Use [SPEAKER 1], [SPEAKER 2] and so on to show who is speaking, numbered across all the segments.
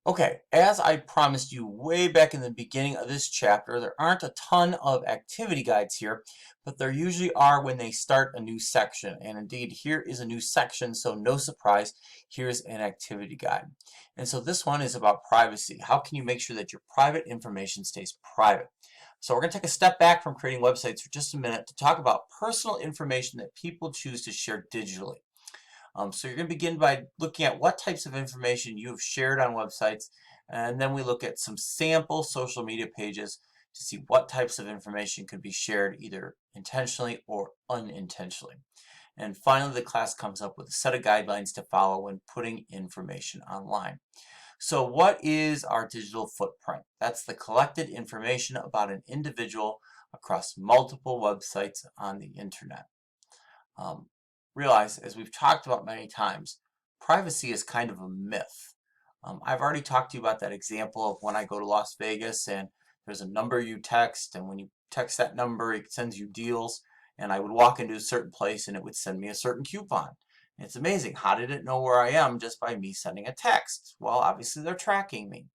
[SPEAKER 1] Okay, as I promised you way back in the beginning of this chapter, there aren't a ton of activity guides here, but there usually are when they start a new section. And indeed, here is a new section, so no surprise, here's an activity guide. And so this one is about privacy. How can you make sure that your private information stays private? So we're going to take a step back from creating websites for just a minute to talk about personal information that people choose to share digitally. So you're going to begin by looking at what types of information you have shared on websites, and then we look at some sample social media pages to see what types of information could be shared either intentionally or unintentionally. And finally, the class comes up with a set of guidelines to follow when putting information online. So what is our digital footprint? That's the collected information about an individual across multiple websites on the internet. Um, Realize, as we've talked about many times, privacy is kind of a myth. I've already talked to you about that example of when I go to Las Vegas and there's a number you text, and when you text that number, it sends you deals. And I would walk into a certain place and it would send me a certain coupon. And it's amazing. How did it know where I am just by me sending a text? Well, obviously they're tracking me.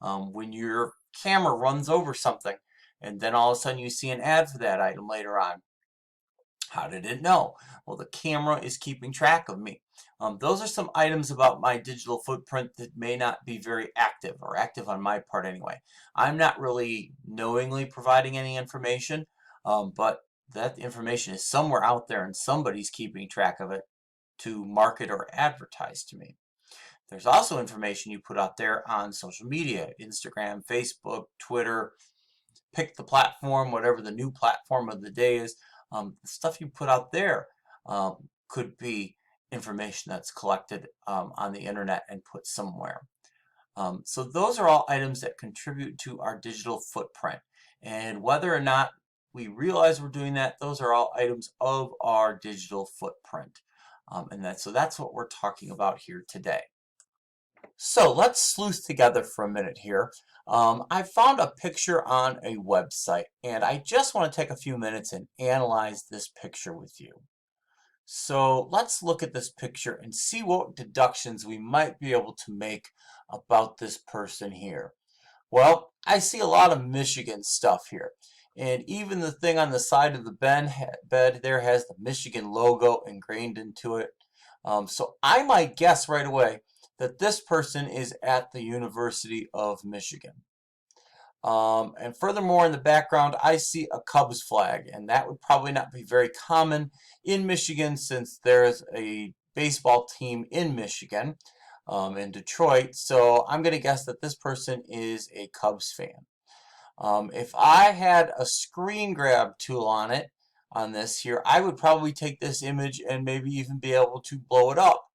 [SPEAKER 1] When your camera runs over something and then all of a sudden you see an ad for that item later on, how did it know? Well, the camera is keeping track of me. Those are some items about my digital footprint that may not be very active, or active on my part anyway. I'm not really knowingly providing any information, but that information is somewhere out there and somebody's keeping track of it to market or advertise to me. There's also information you put out there on social media, Instagram, Facebook, Twitter, pick the platform, whatever the new platform of the day is. The stuff you put out there could be information that's collected on the internet and put somewhere. So those are all items that contribute to our digital footprint. And whether or not we realize we're doing that, those are all items of our digital footprint. So that's what we're talking about here today. So let's sleuth together for a minute here. I found a picture on a website, and I just want to take a few minutes and analyze this picture with you. So let's look at this picture and see what deductions we might be able to make about this person here. Well, I see a lot of Michigan stuff here. And even the thing on the side of the bed there has the Michigan logo ingrained into it. So I might guess right away that this person is at the University of Michigan. And furthermore, in the background, I see a Cubs flag, and that would probably not be very common in Michigan since there's a baseball team in Michigan, in Detroit. So I'm going to guess that this person is a Cubs fan. If I had a screen grab tool on this here, I would probably take this image and maybe even be able to blow it up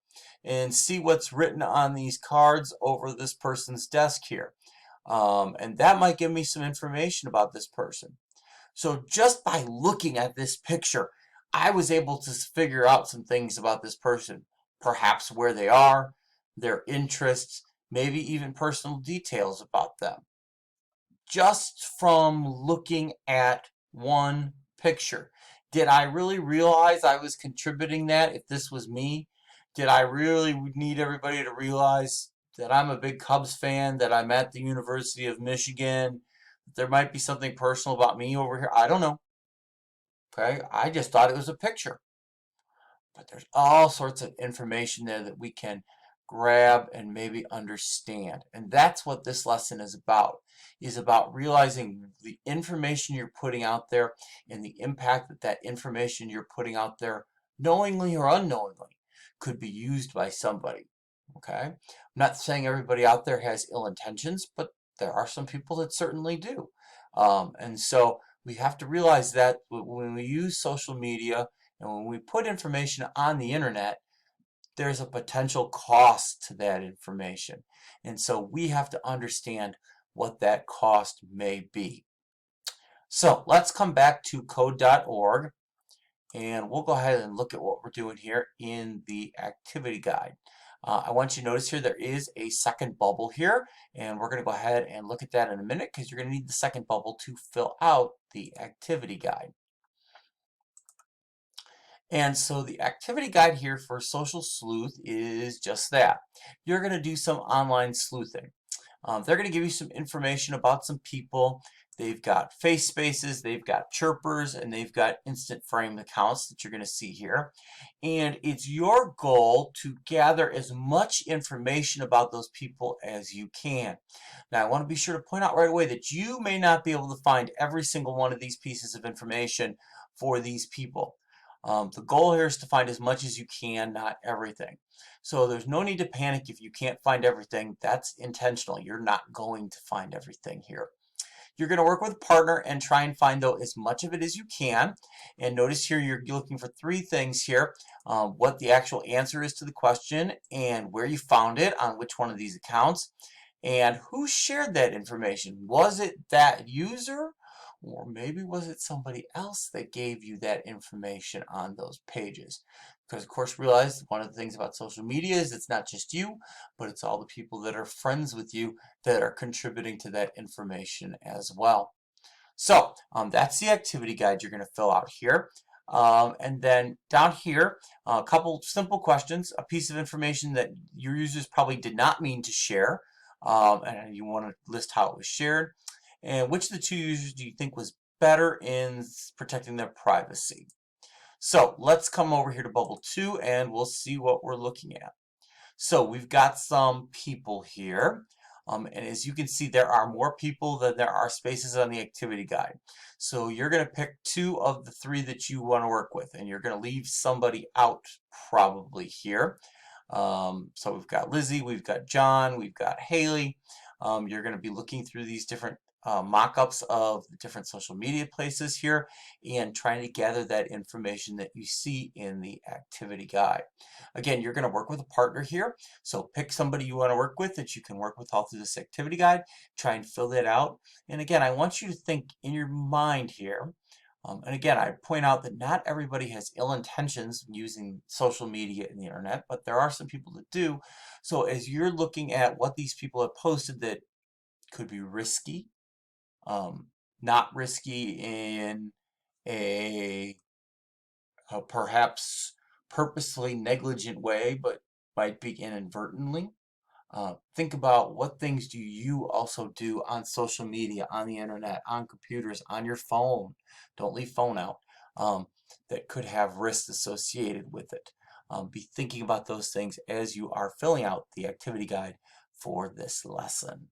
[SPEAKER 1] and see what's written on these cards over this person's desk here. And that might give me some information about this person. So just by looking at this picture, I was able to figure out some things about this person, perhaps where they are, their interests, maybe even personal details about them, just from looking at one picture. Did I really realize I was contributing that if this was me? Did I really need everybody to realize that I'm a big Cubs fan, that I'm at the University of Michigan, that there might be something personal about me over here? I don't know. Okay, I just thought it was a picture. But there's all sorts of information there that we can grab and maybe understand. And that's what this lesson is about realizing the information you're putting out there and the impact that that information you're putting out there, knowingly or unknowingly, could be used by somebody. Okay? I'm not saying everybody out there has ill intentions, but there are some people that certainly do. And so we have to realize that when we use social media and when we put information on the internet, there's a potential cost to that information. And so we have to understand what that cost may be. So let's come back to code.org and we'll go ahead and look at what we're doing here in the activity guide. I want you to notice here there is a second bubble here, and we're going to go ahead and look at that in a minute because you're going to need the second bubble to fill out the activity guide. And so the activity guide here for Social Sleuth is just that. You're going to do some online sleuthing. They're going to give you some information about some people. They've got face spaces, they've got chirpers, and they've got instant frame accounts that you're going to see here. And it's your goal to gather as much information about those people as you can. Now, I want to be sure to point out right away that you may not be able to find every single one of these pieces of information for these people. The goal here is to find as much as you can, not everything. So there's no need to panic if you can't find everything. That's intentional. You're not going to find everything here. You're going to work with a partner and try and find though as much of it as you can. And notice here you're looking for three things here. What the actual answer is to the question and where you found it on which one of these accounts. And who shared that information? Was it that user? Or maybe was it somebody else that gave you that information on those pages? Because of course realize one of the things about social media is it's not just you, but it's all the people that are friends with you that are contributing to that information as well. So that's the activity guide you're going to fill out here. And then down here, a couple simple questions, a piece of information that your users probably did not mean to share, and you want to list how it was shared. And which of the two users do you think was better in protecting their privacy? So let's come over here to Bubble 2 and we'll see what we're looking at. So we've got some people here. And as you can see, there are more people than there are spaces on the activity guide. So you're going to pick two of the three that you want to work with, and you're going to leave somebody out probably here. So we've got Lizzie, we've got John, we've got Haley. You're going to be looking through these different mock-ups of the different social media places here and trying to gather that information that you see in the activity guide. Again, you're going to work with a partner here, so pick somebody you want to work with that you can work with all through this activity guide. Try and fill that out. And again, I want you to think in your mind here. And again, I point out that not everybody has ill intentions using social media and the internet, but there are some people that do. So as you're looking at what these people have posted that could be risky, not risky in a perhaps purposely negligent way, but might be inadvertently. Think about what things do you also do on social media, on the internet, on computers, on your phone. Don't leave phone out. That could have risks associated with it. Be thinking about those things as you are filling out the activity guide for this lesson.